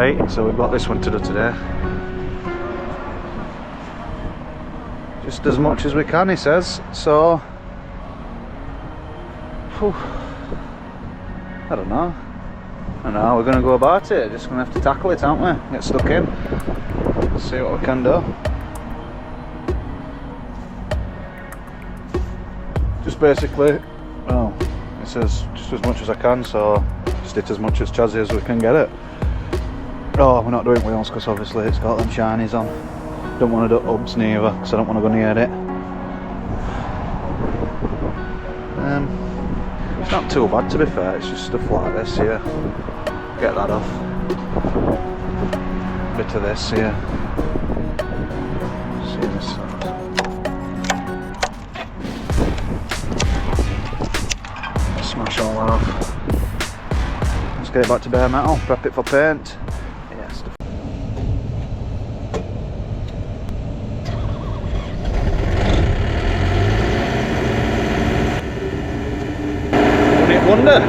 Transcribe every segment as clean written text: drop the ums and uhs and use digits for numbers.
Right, so we've got this one to do today. Just as much as we can, he says, so... Whew. I don't know. We're going to go about it, just going to have to tackle it, aren't we? Get stuck in, see what we can do. Just basically, well, it says just as much as I can, so just hit as much as chazzy as we can get it. Oh, we're not doing wheels because obviously it's got them shinies on. Don't want to do hubs neither because I don't want to go near it. It's not too bad to be fair, it's just stuff like this here. Get that off. Bit of this here. See this side. Smash all that off. Let's get it back to bare metal, prep it for paint. Yes. Wouldn't it wonder?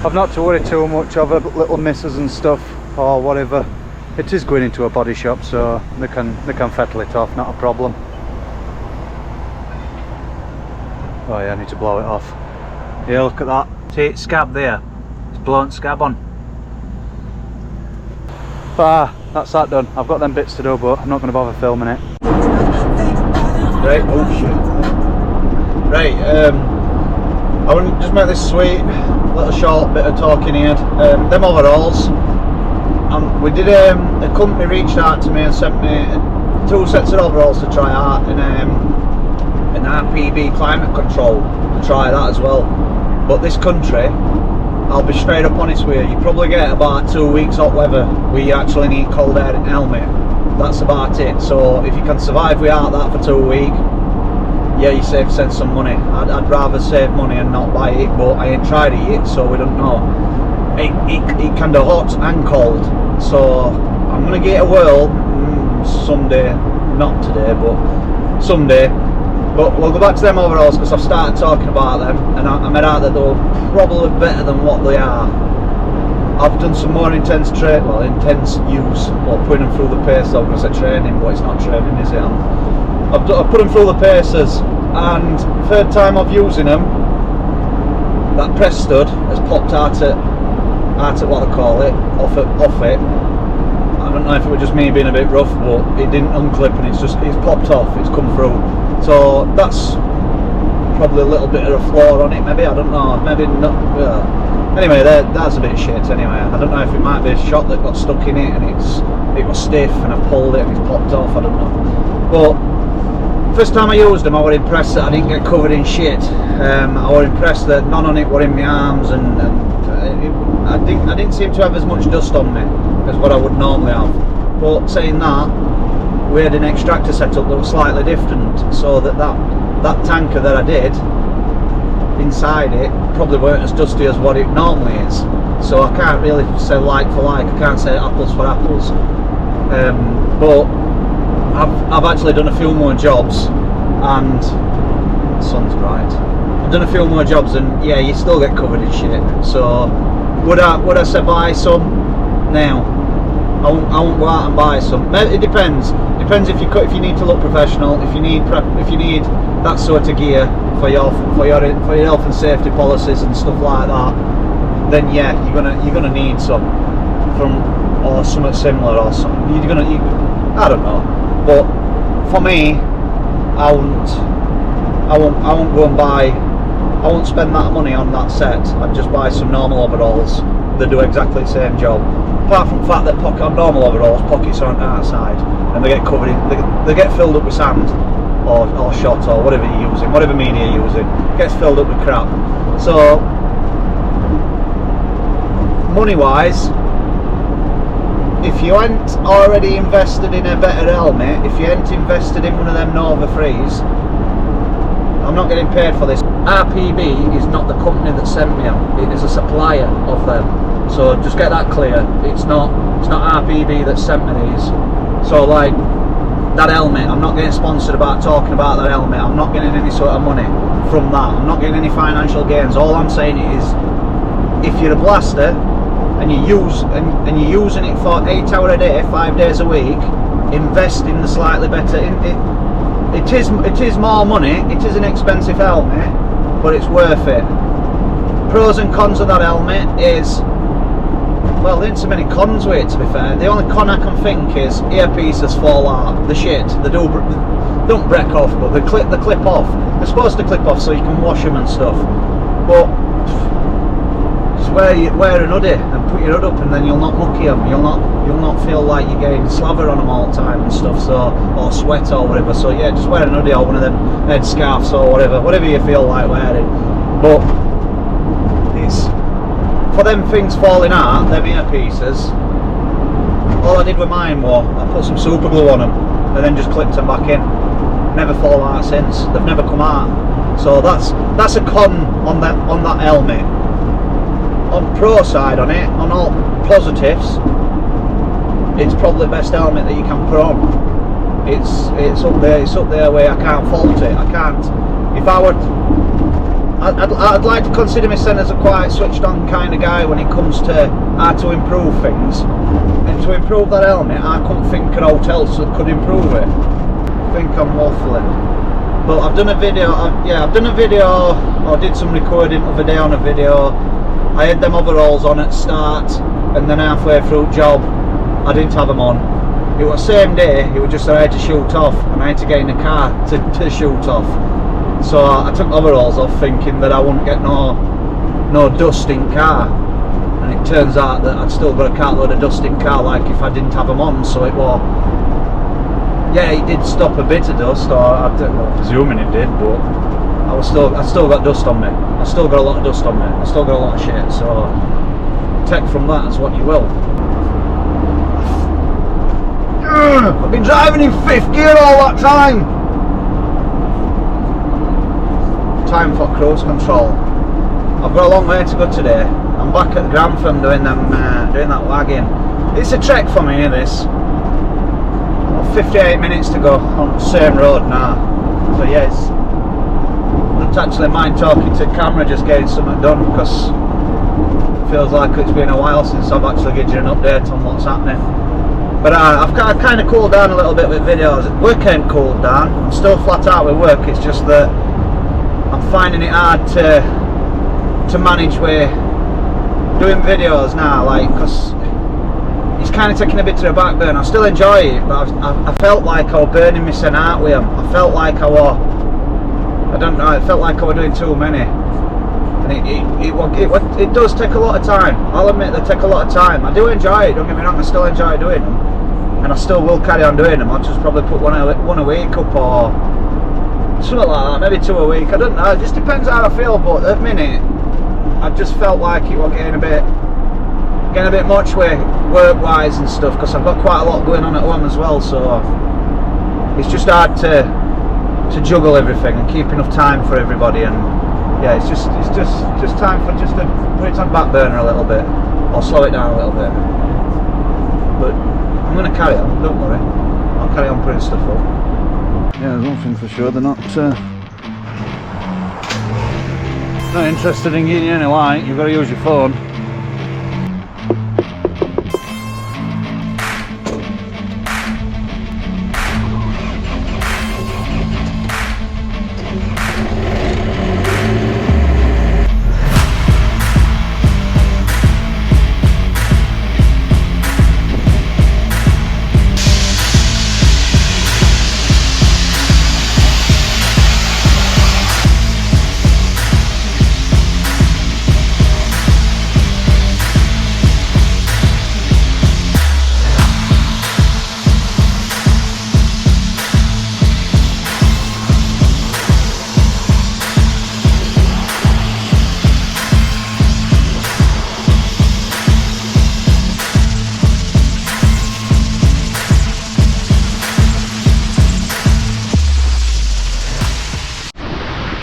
I've not to worry too much over little misses and stuff or whatever. It is going into a body shop, so they can fettle it off, not a problem. Oh yeah, I need to blow it off. Yeah, look at that. See, it's scab there. It's blown scab on. That's that done. I've got them bits to do, but I'm not going to bother filming it. Right, oh shit. Right, I want to just make this sweet little short bit of talking here. Them overalls, we did, a company reached out to me and sent me 2 sets of overalls to try out in an RPB climate control, to try that as well. But this country, I'll be straight up honest with you probably get about 2 weeks hot weather where you actually need cold air and helmet. That's about it. So if you can survive without that for 2 weeks, yeah, you save some money. I'd rather save money and not buy it, but I ain't tried it yet, so we don't know. It can do hot and cold, so I'm gonna get a whirl someday, not today, but someday. But we'll go back to them overalls because I've started talking about them, and I made out that they're probably better than what they are. I've done some more intense use, or putting them through the paces. I was going to say training, but it's not training, is it? I've put them through the paces, and third time of using them, that press stud has popped out at what they call it, off it. I don't know if it was just me being a bit rough, but it didn't unclip and it's popped off, it's come through. So that's probably a little bit of a flaw on it, maybe, I don't know, maybe not. Well, anyway, that's a bit shit anyway. I don't know if it might be a shot that got stuck in it and it was stiff and I pulled it and it's popped off, I don't know. But first time I used them, I was impressed that I didn't get covered in shit. I was impressed that none on it were in my arms, and I didn't seem to have as much dust on me as what I would normally have. But saying that, we had an extractor setup that was slightly different, so that tanker that I did inside it probably weren't as dusty as what it normally is. So I can't really say like for like, I can't say apples for apples. But I've actually done a few more jobs, and the sun's bright. I've done a few more jobs, and yeah, you still get covered in shit. So would I say buy some? No, I won't go out and buy some. It depends. Depends if you need to look professional. If you need that sort of gear for your health and safety policies and stuff like that, then yeah, you're gonna need some or something similar, or something. I don't know. But for me, I won't go and buy. I won't spend that money on that set. I'd just buy some normal overalls that do exactly the same job. Apart from the fact that on normal overalls, pockets aren't outside, and they get covered in. They get filled up with sand or shot or whatever you're using, whatever media you're using, gets filled up with crap. So money-wise, if you ain't already invested in a better helmet, if you ain't invested in one of them Nova 3s, I'm not getting paid for this. RPB is not the company that sent me them, it is a supplier of them. So just get that clear. It's not RPB that sent me these. So like that helmet, I'm not getting sponsored about talking about that helmet. I'm not getting any sort of money from that. I'm not getting any financial gains. All I'm saying is, if you're a blaster and you're using it for 8 hours a day, 5 days a week, invest in the slightly better. It is more money. It is an expensive helmet, but it's worth it. Pros and cons of that helmet is, well, there ain't so many cons with it, to be fair. The only con I can think is earpieces fall out. The shit, they don't break off, but they clip off. They're supposed to clip off so you can wash them and stuff. But just wear an hoodie and put your hood up, and then you'll not mucky them. You'll not feel like you're getting slaver on them all the time and stuff. So, or sweat or whatever. So yeah, just wear an hoodie or one of them head scarves or whatever you feel like wearing. But it's for them things falling out, them earpieces. All I did with mine was I put some super glue on them and then just clipped them back in. Never fall out since. They've never come out. So that's a con on that helmet. On pro side on it, on all positives, it's probably the best helmet that you can put on. It's up there. It's up there where I can't fault it. I can't. If I were, I'd like to consider myself as a quite switched on kind of guy when it comes to how to improve things. And to improve that helmet, I couldn't think of hotels that could improve it. I think I'm waffling. But I've done a video, I've done a video, or did some recording of a day on a video. I had them overalls on at start, and then halfway through job I didn't have them on. It was the same day, it was just that I had to shoot off, and I had to get in the car to shoot off. So I took overalls off thinking that I wouldn't get no dust in car, and it turns out that I'd still got a cartload of dust in car like if I didn't have them on. So it was, yeah, it did stop a bit of dust, or I'm presuming it did, but I still got dust on me. I still got a lot of dust on me. I still got a lot of shit. So take from that as what you will. I've been driving in 5th gear all that time. Time for cruise control. I've got a long way to go today. I'm back at the Grantham doing that wagging. It's a trek for me, this. 58 minutes to go on the same road now. So yes, I don't actually mind talking to the camera, just getting something done, because it feels like it's been a while since I've actually given you an update on what's happening. But I've kind of cooled down a little bit with videos. Work ain't cooled down. I'm still flat out with work. It's just that I'm finding it hard to manage with doing videos now, like, because it's kind of taking a bit to the back burner. I still enjoy it, but I felt like I was burning myself out with them. I felt like I felt like I was doing too many, and it does take a lot of time. I'll admit they take a lot of time. I do enjoy it, don't get me wrong, I still enjoy doing them, and I still will carry on doing them. I'll just probably put one a week up, or something like that, maybe 2 a week, I don't know, it just depends how I feel. But at the minute, I just felt like it was getting a bit much with work-wise and stuff, because I've got quite a lot going on at home as well, so it's just hard to juggle everything and keep enough time for everybody. And yeah, it's just time for just to put it on the back burner a little bit, or slow it down a little bit. But I'm going to carry on, don't worry, I'll carry on putting stuff up. Yeah, there's one thing for sure, they're not interested in getting you any light. You've got to use your phone.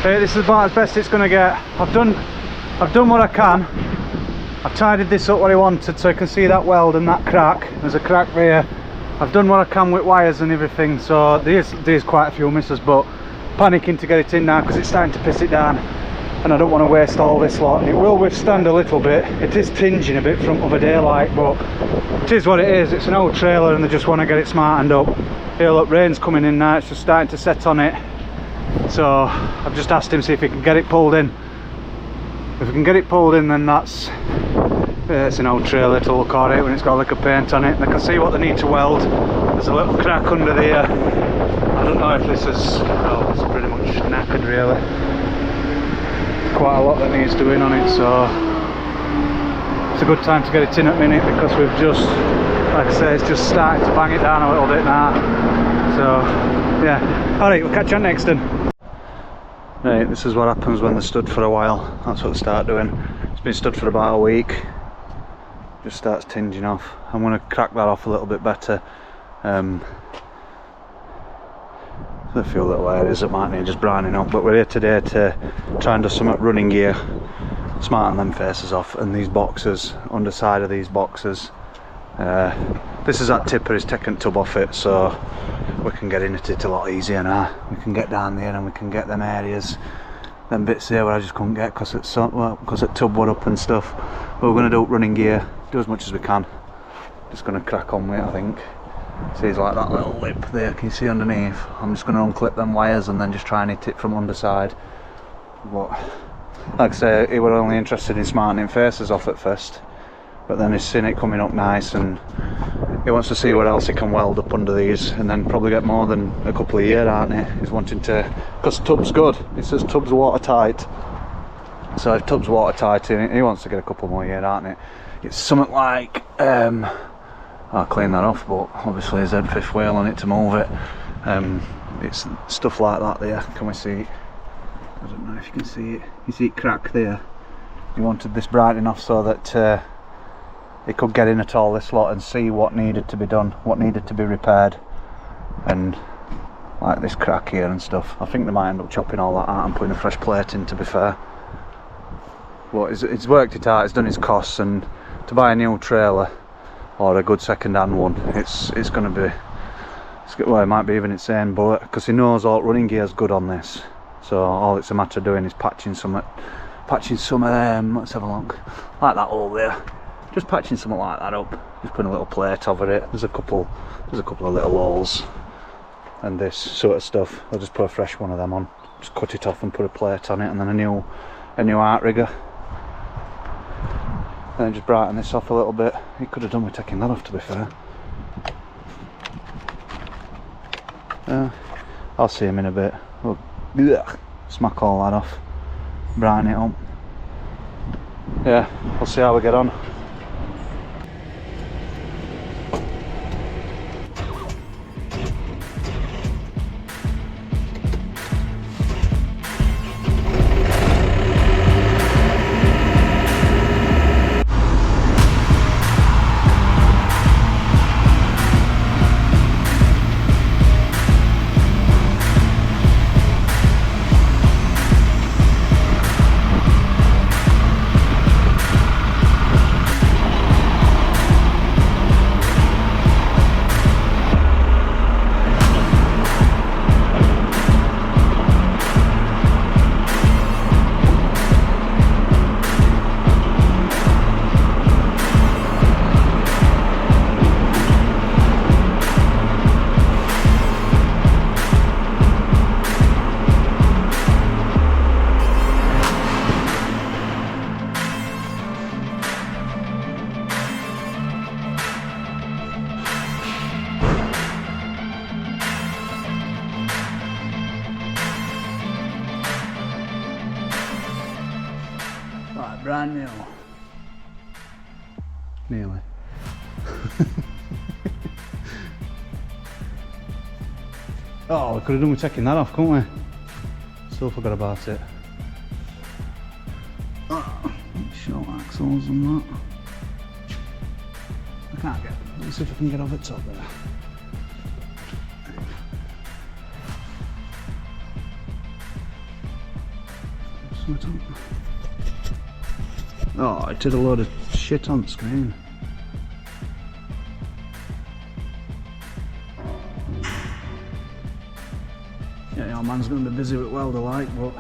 This is about as best it's going to get. I've done what I can. I've tidied this up what I wanted, so you can see that weld and that crack. There's a crack there. I've done what I can with wires and everything, so there's quite a few misses, but panicking to get it in now because it's starting to piss it down, and I don't want to waste all this lot. It will withstand a little bit. It is tinging a bit from other day like, but it is what it is. It's an old trailer and they just want to get it smartened up. Here look, rain's coming in now, it's just starting to set on it. So I've just asked him see if he can get it pulled in. If we can get it pulled in, then it's an old trailer to look alright when it's got a lick of paint on it, and I can see what they need to weld. There's a little crack under there. I don't know if this is, oh, it's pretty much knackered really. Quite a lot that needs doing on it, so it's a good time to get it in at the minute, because we've just, like I say, it's just starting to bang it down a little bit now. So yeah, alright, we'll catch you on next then. Right, this is what happens when they're stood for a while. That's what they start doing. It's been stood for about a week. Just starts tinging off. I'm going to crack that off a little bit better. There's a few little areas that might need just browning up, but we're here today to try and do some running gear, smarten them faces off, and these boxes, underside of these boxes. This is that tipper is taking tub off it, so we can get into it a lot easier now. We can get down there and we can get them areas, them bits there where I just couldn't get because it's because it tub were up and stuff. But we're going to do running gear, do as much as we can. Just going to crack on with it, I think. See, it's like that little lip there, can you see underneath? I'm just going to unclip them wires and then just try and hit it from underside. But like I say, he were only interested in smartening faces off at first, but then he's seen it coming up nice and he wants to see what else he can weld up under these, and then probably get more than a couple of years, aren't he? He's wanting to, because tub's good, it says tub's watertight, so if tub's watertight he wants to get a couple more years, aren't it? It's something like I'll clean that off, but obviously his head fifth wheel on it to move it. It's stuff like that there. Can we see it? I don't know if you can see it. You see it crack there. He wanted this bright enough so that he could get in at all this lot and see what needed to be done, what needed to be repaired, and like this crack here and stuff. I think they might end up chopping all that out and putting a fresh plate in, to be fair. But he's worked it out, he's done his costs, and to buy a new trailer or a good second-hand one, it's going to be, well, it might be even insane, but because he knows all running gear's good on this, so all it's a matter of doing is patching some of them. Let's have a look, like that hole there, just patching something like that up, just putting a little plate over it. There's a couple of little holes and this sort of stuff. I'll just put a fresh one of them on, just cut it off and put a plate on it, and then a new outrigger. And then just brighten this off a little bit. He could have done with taking that off, to be fair. I'll see him in a bit. We'll smack all that off, brighten it up. Yeah, we'll see how we get on. Brand new. Nearly. Oh, we could have done with taking that off, couldn't we? Still forgot about it. Oh, short axles and that. I can't get. Let's see if I can get over the top there. Oh, I did a load of shit on screen. Yeah, your man's going to be busy with welder like, but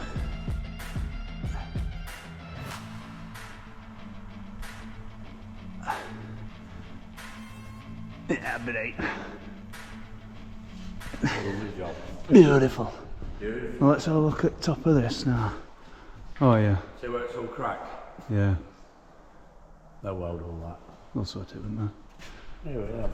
yeah, but eight. Beautiful. Beautiful. Well, let's have a look at the top of this now. Oh yeah. See where it's all cracked? Yeah. They'll weld all that. They'll sort it, wouldn't they? Anyway, yeah.